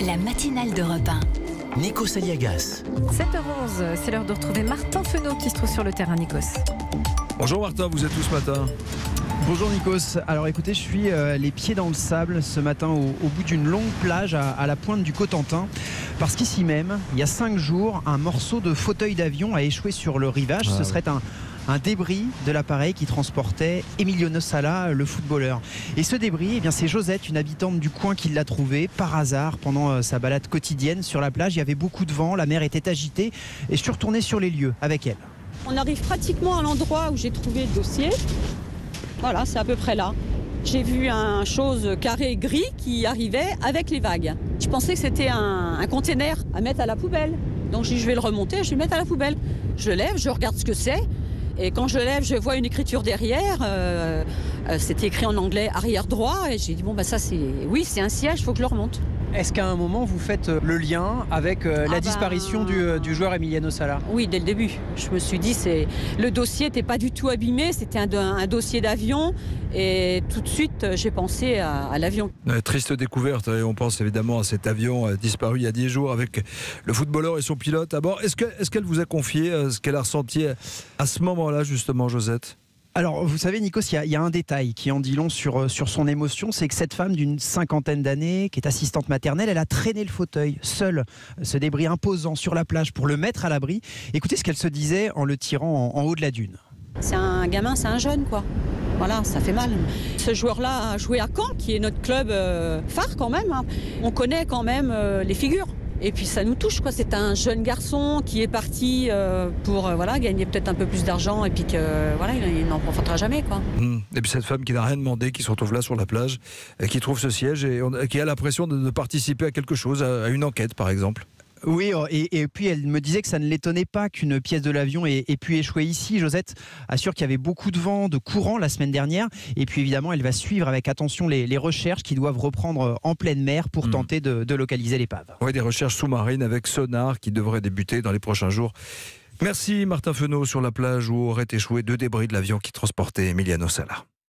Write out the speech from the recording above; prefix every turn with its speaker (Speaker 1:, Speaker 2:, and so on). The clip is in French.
Speaker 1: La matinale d'Europe 1.
Speaker 2: Nikos Aliagas.
Speaker 3: 7h11, c'est l'heure de retrouver Martin Fenot qui se trouve sur le terrain, Nikos.
Speaker 4: Bonjour Martin, vous êtes où ce matin ?
Speaker 5: Bonjour Nikos, alors écoutez, je suis les pieds dans le sable ce matin au bout d'une longue plage à la pointe du Cotentin, parce qu'ici même, il y a 5 jours, un morceau de fauteuil d'avion a échoué sur le rivage. Ce serait un débris de l'appareil qui transportait Emiliano Sala, le footballeur. Et ce débris, eh bien, c'est Josette, une habitante du coin, qui l'a trouvé par hasard pendant sa balade quotidienne sur la plage. Il y avait beaucoup de vent, la mer était agitée et je suis retourné sur les lieux avec elle.
Speaker 6: On arrive pratiquement à l'endroit où j'ai trouvé le dossier. Voilà, c'est à peu près là. J'ai vu un chose carré gris qui arrivait avec les vagues. Je pensais que c'était un container à mettre à la poubelle. Donc je dis, je vais le remonter, je vais le mettre à la poubelle. Je lève, je regarde ce que c'est. Et quand je lève, je vois une écriture derrière. C'était écrit en anglais arrière droit. Et j'ai dit, bon, bah ça, c'est un siège, il faut que je le remonte.
Speaker 5: Est-ce qu'à un moment, vous faites le lien avec la disparition du joueur Emiliano Sala ?
Speaker 6: Oui, dès le début. Je me suis dit, le dossier n'était pas du tout abîmé. C'était un dossier d'avion. Et tout de suite, j'ai pensé à l'avion.
Speaker 4: Triste découverte, et on pense évidemment à cet avion disparu il y a 10 jours avec le footballeur et son pilote à bord. Est-ce qu'elle vous a confié ce qu'elle a ressenti à ce moment-là, justement, Josette ?
Speaker 5: Alors, vous savez, Nikos, il y a un détail qui en dit long sur son émotion, c'est que cette femme d'une cinquantaine d'années, qui est assistante maternelle, elle a traîné le fauteuil, seule, ce débris imposant sur la plage pour le mettre à l'abri. Écoutez ce qu'elle se disait en le tirant en haut de la dune.
Speaker 6: C'est un gamin, c'est un jeune, quoi. Voilà, ça fait mal. Ce joueur-là a joué à Caen, qui est notre club phare quand même. On connaît quand même les figures. Et puis ça nous touche, quoi. C'est un jeune garçon qui est parti pour gagner peut-être un peu plus d'argent et puis il n'en profitera jamais, quoi.
Speaker 4: Et puis cette femme qui n'a rien demandé, qui se retrouve là sur la plage, qui trouve ce siège et qui a l'impression de participer à quelque chose, à une enquête par exemple.
Speaker 5: Oui, et puis elle me disait que ça ne l'étonnait pas qu'une pièce de l'avion ait pu échouer ici. Josette assure qu'il y avait beaucoup de vent, de courant la semaine dernière. Et puis évidemment, elle va suivre avec attention les recherches qui doivent reprendre en pleine mer pour tenter de localiser l'épave.
Speaker 4: Oui, des recherches sous-marines avec sonar qui devraient débuter dans les prochains jours. Merci Martin Fenot sur la plage où auraient échoué 2 débris de l'avion qui transportait Emiliano Sala.